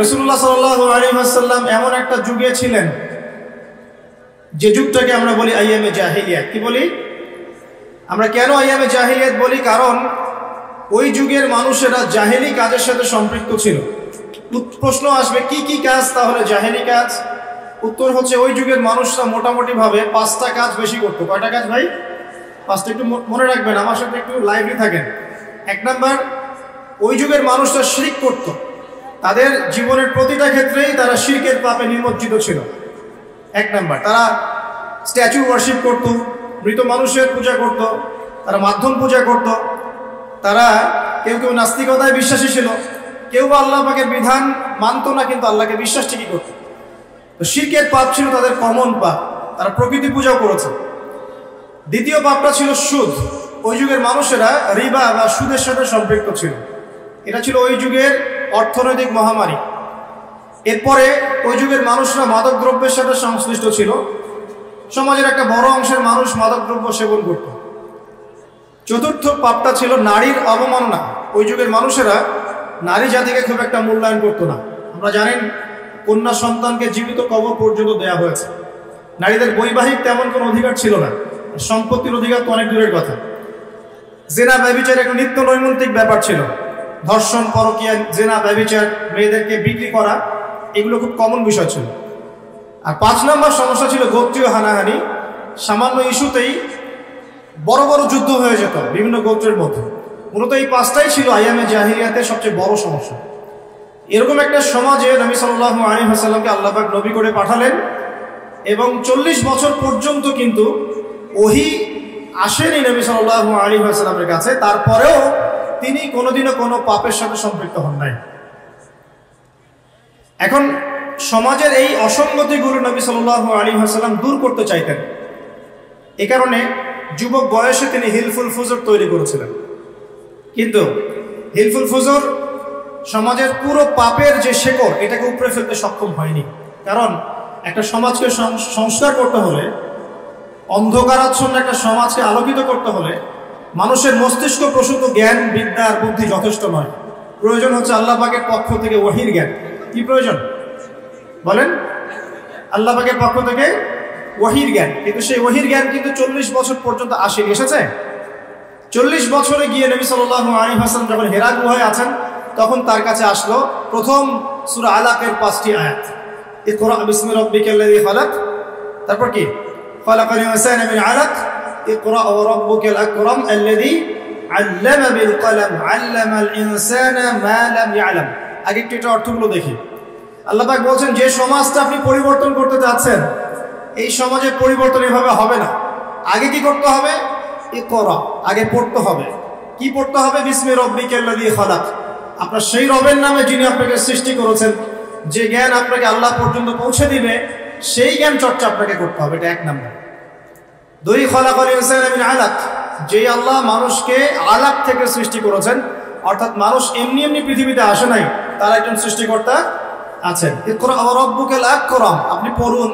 রাসূলুল্লাহ সাল্লাল্লাহু আলাইহি ওয়াসাল্লাম এমন একটা যুগে ছিলেন যে যুগটাকে আমরা বলি আইয়ামে জাহিলিয়াত। কি বলি আমরা? কেন আইয়ামে জাহিলিয়াত বলি? কারণ ওই যুগের মানুষেরা জাহেলি কাজের সাথে সম্পৃক্ত ছিল। প্রশ্ন আসবে কি কি কাজ তাহলে জাহেলি কাজ? উত্তর হচ্ছে ওই যুগের মানুষরা মোটামুটি ভাবে 5টা কাজ বেশি করতো। কয়টা কাজ ভাই? 5টা। একটু মনে রাখবেন, আমার সাথে একটু লাইভলি থাকেন। 1 নাম্বার, ওই যুগের মানুষরা শিরক করত। তাদের জীবনের প্রতিটা ক্ষেত্রেই তারা শিরকের পাপে নিমজ্জিত ছিল। 1 নাম্বার, তারা স্ট্যাচু ওয়ার্শিপ করত, মৃত মানুষের পূজা করত, তারা মাধ্যম পূজা করত, তারা কেউ কেউ নাস্তিকতায় বিশ্বাসী ছিল, কেউ বা আল্লাহ পাকের বিধান মানত না কিন্তু আল্লাহকে বিশ্বাস ঠিকই করত। তো শিরকের পাপ ছিল তাদের কমন পাপ, তারা প্রকৃতি পূজাও করেছে। দ্বিতীয় পাপটা ছিল সুদ। ওই যুগের মানুষেরা রিবা বা সুদের সাথে সম্পৃক্ত ছিল। এটা ছিল ওই যুগের অর্থনৈতিক মহামারী। এরপরে ওই যুগের মানুষরা মাদক দ্রব্যের সাথে সংশ্লিষ্ট ছিল। সমাজের একটা বড় অংশের মানুষ মাদক দ্রব্য সেবন করত। চতুর্থ পাপটা ছিল নারীর অবমাননা। ওই যুগের মানুষেরা নারী জাতিকে খুব একটা মূল্যায়ন করতো না। আমরা জানেন কন্যা সন্তানকে জীবিত কবর পর্যন্ত দেয়া হয়েছে। নারীদের বৈবাহিক তেমন কোনো অধিকার ছিল না, সম্পত্তির অধিকার তো অনেক দূরের কথা। জেনা ব্যভিচার একটা নিত্য নৈমিত্তিক ব্যাপার ছিল। ধর্ষণ, পরকীয়া, জেনা, ব্যভিচার, মেয়েদেরকে বিক্রি করা, এগুলো খুব কমন বিষয় ছিল। আর 5 নম্বর সমস্যা ছিল গোত্রীয় হানাহানি। সামান্য ইস্যুতেই বড় বড় যুদ্ধ হয়ে যেত বিভিন্ন গোত্রের মধ্যে। মূলত এই 5টাই ছিল আইয়ামে জাহিলিয়াতের সবচেয়ে বড় সমস্যা। এরকম একটা সমাজে নবী সাল্লাল্লাহু আলাইহি ওয়াসাল্লামকে আল্লাহ পাক নবী করে পাঠালেন এবং 40 বছর পর্যন্ত কিন্তু ওহী আসেনি নবী সাল্লাল্লাহু আলাইহি ওয়াসাল্লামের কাছে। তারপরেও তিনি কোনোদিনও কোনো পাপের সাথে সম্পৃক্ত হন নাই। এখন সমাজের এই অসঙ্গতিগুলো নবী সাল্লাল্লাহু আলাইহি ওয়াসাল্লাম দূর করতে চাইতেন। এ কারণে যুবক বয়সে তিনি হিলফুল ফুজুর তৈরি করেছিলেন। কিন্তু হিলফুল ফুজুর সমাজের পুরো পাপের যে শেকড়, এটাকে উপড়ে ফেলতে সক্ষম হয়নি। কারণ একটা সমাজকে সংস্কার করতে হলে, অন্ধকারাচ্ছন্ন একটা সমাজকে আলোকিত করতে হলে মানুষের মস্তিষ্ক প্রসূত জ্ঞান, বিদ্যা আর বুদ্ধি যথেষ্ট নয়। প্রয়োজন হচ্ছে আল্লাহ পাকের পক্ষ থেকে ওহীর জ্ঞান। কি প্রয়োজন বলেন? আল্লাহ পাকের পক্ষ থেকে ওহীর জ্ঞান। কিন্তু সেই ওহীর জ্ঞান কিন্তু 40 বছর পর্যন্ত আসেনি। এসেছে 40 বছরে গিয়ে নবী সাল্লাল্লাহু আলাইহি ওয়াসাল্লাম যখন হেরা গুহায় আছেন, তখন তার কাছে আসলো প্রথম সূরা আলাকের 5টি আয়াত। ইকরা বিসমি রাব্বিকাল্লাযী খালাক, তারপর কি খালাকাল ইনসানা মিন আলাক, ইকরা ওয়া রাব্বুকাল আকরাম আল্লাযী আল্লামা বিল কলম আল্লামাল ইনসানা মা লাম ইয়ালাম। আগে একটু এটা অর্থগুলো দেখি। আল্লাহ পাক বলছেন যে সমাজটা আপনি পরিবর্তন করতে যাচ্ছেন, এই সমাজের পরিবর্তন এভাবে হবে না। আগে কি করতে হবে? ইকরা, আগে পড়তে হবে। কি পড়তে হবে? বিসমি রাব্বিকাল্লাযী খালাক, আপনার সেই রবের নামে যিনি আপনাকে সৃষ্টি করেছেন। যে জ্ঞান আপনাকে আল্লাহ পর্যন্ত পৌঁছে দিবে, সেই জ্ঞান চর্চা আপনাকে করতে হবে। এটা 1 নাম্বার। 2, খালাকাল ইনসানা মিন আলাক, যে আল্লাহ মানুষকে আলাক থেকে সৃষ্টি করেছেন, অর্থাৎ মানুষ এমনি এমনি পৃথিবীতে আসে নাই, তার একজন সৃষ্টিকর্তা আছেন। ইকরা ওয়া রাব্বুকাল আকরাম, আপনি পড়ুন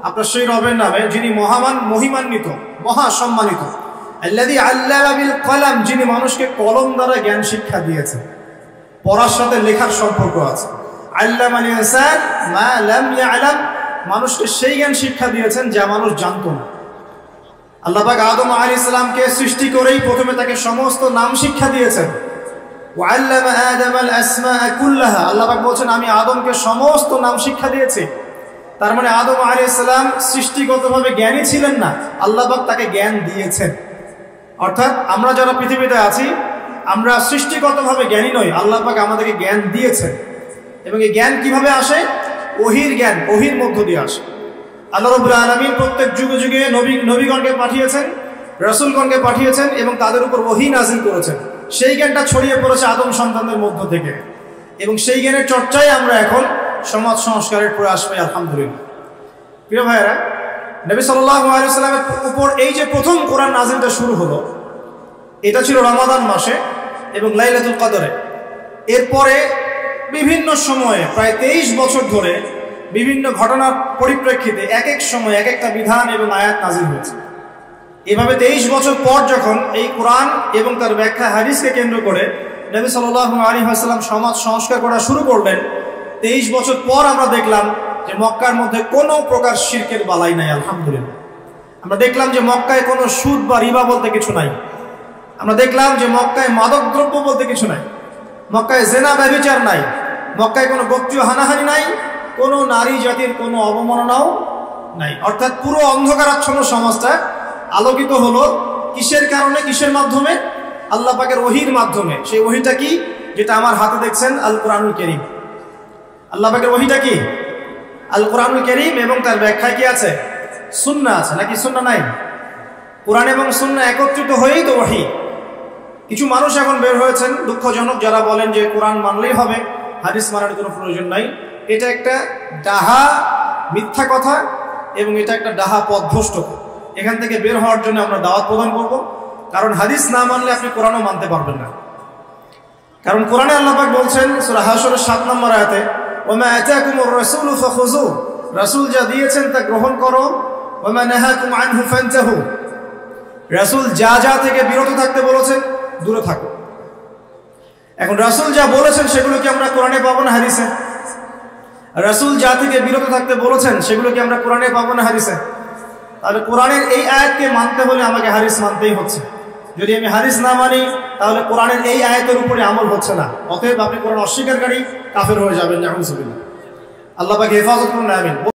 আপনার সেই রবের নামে যিনি মহামান, মহিমান্বিত, মহা সম্মানিত। আল্লাযী আল্লামা বিল কলম, যিনি মানুষকে কলম দ্বারা জ্ঞান শিক্ষা দিয়েছেন। পড়ার সাথে লেখার সম্পর্ক আছে। আল্লামাল ইনসান মা লাম ইয়ালাম, মানুষকে সেই জ্ঞান শিক্ষা দিয়েছেন যা মানুষ জানতো না। আল্লাহ পাক আদম আলাইহিস সালামকে সৃষ্টি করেই প্রথমে তাকে সমস্ত নাম শিক্ষা দিয়েছেন। ওয়া আল্লামা আদামাল আসমাআ কুল্লাহা, আল্লাহ পাক বলেন আমি আদমকে সমস্ত নাম শিক্ষা দিয়েছি। তার মানে আদম আলাইহিস সালাম সৃষ্টিগতভাবে জ্ঞানী ছিলেন না, আল্লাহ পাক তাকে জ্ঞান দিয়েছেন। অর্থাৎ আমরা যারা পৃথিবীতে আছি, আমরা সৃষ্টিগতভাবে জ্ঞানী নই, আল্লাহ পাক আমাদেরকে জ্ঞান দিয়েছেন। এবং এই জ্ঞান কিভাবে আসে? ওহীর জ্ঞান, ওহীর মধ্য দিয়ে আসে। আল্লাহ রাব্বুল আলামিন প্রত্যেক যুগে যুগে নবীগণকে পাঠিয়েছেন, রাসূলগণকে পাঠিয়েছেন এবং তাদের উপর ওহী নাযিল করেছেন। সেই জ্ঞানটা ছড়িয়ে পড়েছে আদম সন্তানদের মধ্য থেকে, এবং সেই জ্ঞানের চর্চায় আমরা এখন সমাজ সংস্কারের প্রয়াস পাই, আলহামদুলিল্লাহ। প্রিয় ভাইয়েরা, নবী সাল্লাল্লাহু আলাইহি ওয়াসাল্লামের উপর এই যে প্রথম কোরআন নাযিলটা শুরু হলো, এটা ছিল রমাদান মাসে এবং লাইলাতুল কদরে। এরপরে বিভিন্ন সময়ে প্রায় 23 বছর ধরে বিভিন্ন ঘটনার পরিপ্রেক্ষিতে এক এক সময় এক একটা বিধান এবং আয়াত নাযিল হয়েছে। এভাবে 23 বছর পর যখন এই কোরআন এবং তার ব্যাখ্যা হাদিসকে কেন্দ্র করে নবী সাল্লাল্লাহু আলাইহি ওয়াসাল্লাম সমাজ সংস্কার করা শুরু করলেন, 23 বছর পর আমরা দেখলাম যে মক্কার মধ্যে কোনো প্রকার শিরকের বালাই নাই, আলহামদুলিল্লাহ। আমরা দেখলাম যে মক্কায় কোনো সুদ বা রিবা বলতে কিছু নাই। আমরা দেখলাম যে মক্কায় মাদক দ্রব্য বলতে কিছু নাই, মক্কায় জেনা ব্যভিচার নাই, মক্কায় কোনো গোত্রীয় হানাহানি নাই, কোনো নারী জাতির কোনো অবমাননাও নাই। অর্থাৎ পুরো অন্ধকারাচ্ছন্ন সমাজটা আলোকিত হলো কিসের কারণে, কিসের মাধ্যমে? আল্লাহ পাকের ওহীর মাধ্যমে। সেই ওহীটা কি? যেটা আমার হাতে দেখছেন, আল কোরআনুল কারীম। আল্লাহ পাকের ওহীটা কি? আল কোরআনুল কারীম, এবং তার ব্যাখ্যায় কি আছে? সুন্নাহ আছে, নাকি সুন্নাহ নাই? কোরআন এবং সুন্নাহ একত্রিত হয়েই তো ওহী। কিছু মানুষ এখন বের হয়েছেন দুঃখজনক, যারা বলেন যে কোরআন মানলেই হবে, হাদিস মানার কোনো প্রয়োজন নাই। এটা একটা ডাহা মিথ্যা কথা এবং এটা একটা ডাহা পথভ্রষ্ট। এখান থেকে বের হওয়ার জন্য আমরা দাওয়াত প্রদান করব, কারণ হাদিস না মানলে আপনি কোরআনও মানতে পারবেন না। কারণ কোরআনে আল্লাহ পাক বলছেন সূরা হাশরের 7 নম্বর আয়াতে, ওমা আতাকুমুর রাসূলু ফাখুযু, রাসূল যা দিয়েছেন তা গ্রহণ করো, ওমা নাহাকুম আনহু ফানতাহু, রাসূল যা যা থেকে বিরত থাকতে বলেছেন দূরে থাকো। এখন রাসূল যা বলেছেন সেগুলো কি আমরা কোরআনে পাবো না হাদিসে? রাসূল যা থেকে বিরত থাকতে বলেছেন সেগুলো কি আমরা কোরআনে পাবো না হাদিসে? তাহলে কোরআনের এই আয়াতকে মানতে হলে আমাকে হাদিস মানতেই হচ্ছে। যদি আমি হাদিস না মানি তাহলে কোরআনের এই আয়াতের উপরে আমল হচ্ছে না। অতএব আপনি কোরআন অস্বীকারী কাফের হয়ে যাবেন। নাউযুবিল্লাহ। আল্লাহ পাক হেফাজত করুন, আমিন।